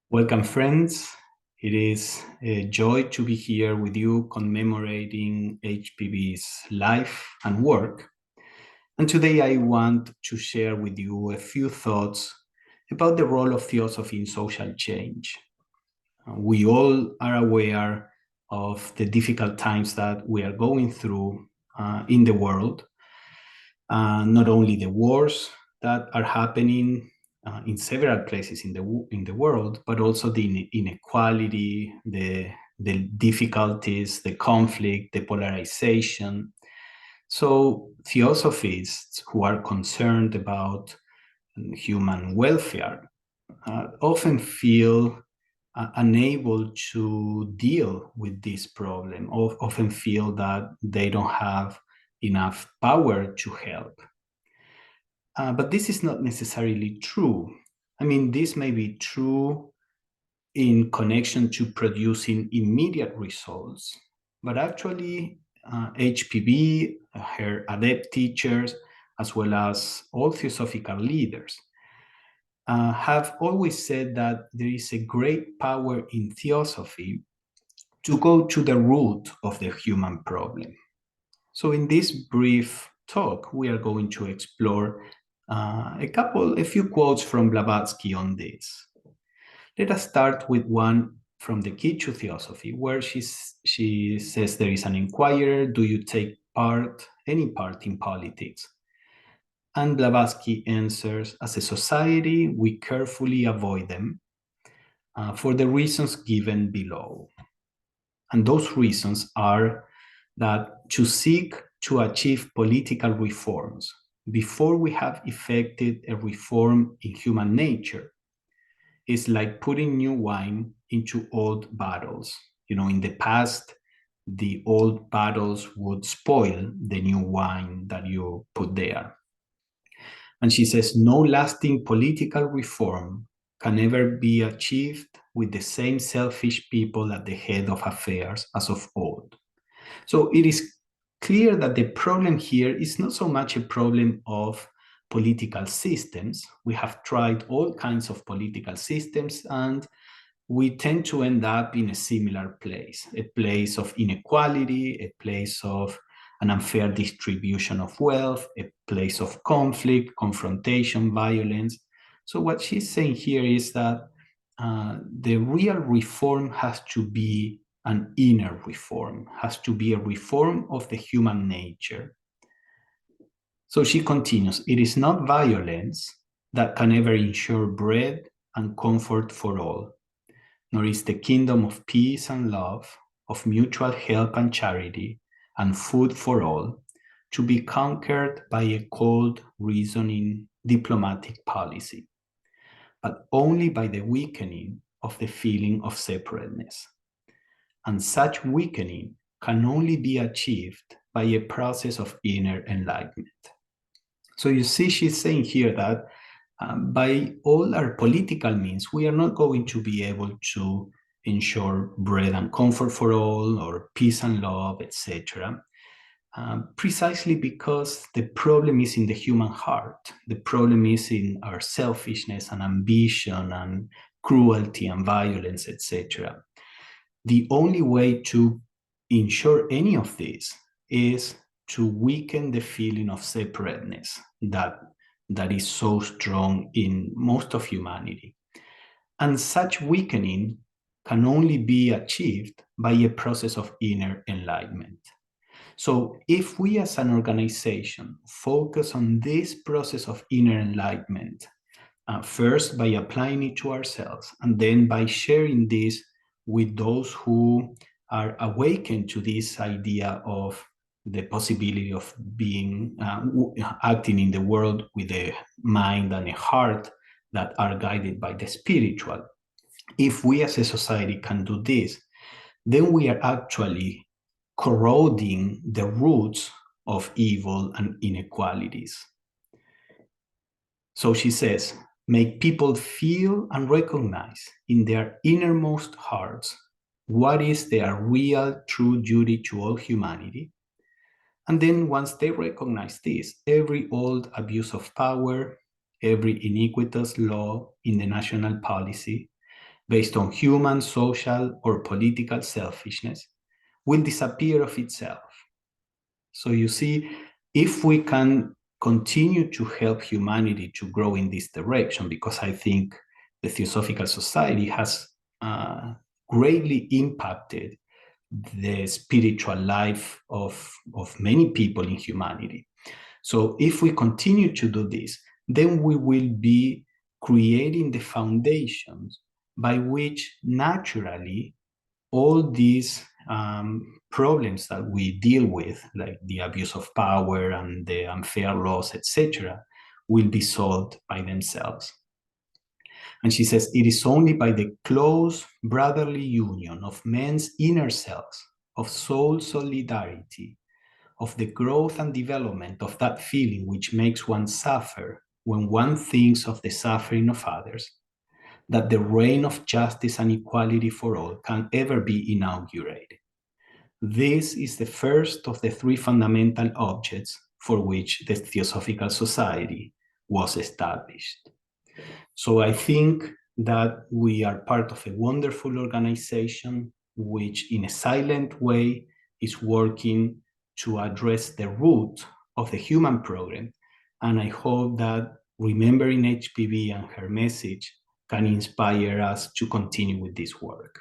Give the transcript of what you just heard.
Welcome, friends. It is a joy to be here with you commemorating HPV's life and work. And today I want to share with you a few thoughts about the role of theosophy in social change. We all are aware of the difficult times that we are going through in the world, not only the wars that are happening in several places in the world, but also the inequality, the difficulties, the conflict, the polarization. So theosophists who are concerned about human welfare often feel unable to deal with this problem, often feel that they don't have enough power to help. But this is not necessarily true. I mean, this may be true in connection to producing immediate results, but actually HPV, her adept teachers, as well as all theosophical leaders, have always said that there is a great power in theosophy to go to the root of the human problem. So in this brief talk, we are going to explore a few quotes from Blavatsky on this. Let us start with one from the Key to Theosophy, where she says there is an inquirer, do you take any part in politics? And Blavatsky answers, as a society, we carefully avoid them for the reasons given below. And those reasons are that to seek to achieve political reforms before we have effected a reform in human nature is like putting new wine into old bottles. In the past, the old bottles would spoil the new wine that you put there. And she says, no lasting political reform can ever be achieved with the same selfish people at the head of affairs as of old. So it is clear that the problem here is not so much a problem of political systems. We have tried all kinds of political systems, and we tend to end up in a similar place, a place of inequality, a place of an unfair distribution of wealth, a place of conflict, confrontation, violence. So what she's saying here is that the real reform has to be an inner reform, has to be a reform of the human nature. So she continues, it is not violence that can ever ensure bread and comfort for all, nor is the kingdom of peace and love, of mutual help and charity, and food for all, to be conquered by a cold, reasoning, diplomatic policy, but only by the weakening of the feeling of separateness. And such weakening can only be achieved by a process of inner enlightenment. So you see, she's saying here that by all our political means, we are not going to be able to ensure bread and comfort for all, or peace and love, etc. Precisely because the problem is in the human heart. The problem is in our selfishness and ambition and cruelty and violence, etc. The only way to ensure any of this is to weaken the feeling of separateness that is so strong in most of humanity. And such weakening can only be achieved by a process of inner enlightenment. So if we as an organization focus on this process of inner enlightenment, first by applying it to ourselves, and then by sharing this with those who are awakened to this idea of the possibility of being acting in the world with a mind and a heart that are guided by the spiritual. If we as a society can do this, then we are actually corroding the roots of evil and inequalities. So she says, make people feel and recognize in their innermost hearts what is their real true duty to all humanity. And then once they recognize this, every old abuse of power, every iniquitous law in the national policy, based on human, social, or political selfishness will disappear of itself. So you see, if we can continue to help humanity to grow in this direction, because I think the Theosophical Society has greatly impacted the spiritual life of many people in humanity. So if we continue to do this, then we will be creating the foundations by which naturally all these problems that we deal with, like the abuse of power and the unfair laws, etc., will be solved by themselves. And she says, it is only by the close brotherly union of men's inner selves, of soul solidarity, of the growth and development of that feeling which makes one suffer when one thinks of the suffering of others, that the reign of justice and equality for all can ever be inaugurated. This is the first of the three fundamental objects for which the Theosophical Society was established. So I think that we are part of a wonderful organization which, in a silent way, is working to address the root of the human program. And I hope that remembering HPV and her message can inspire us to continue with this work.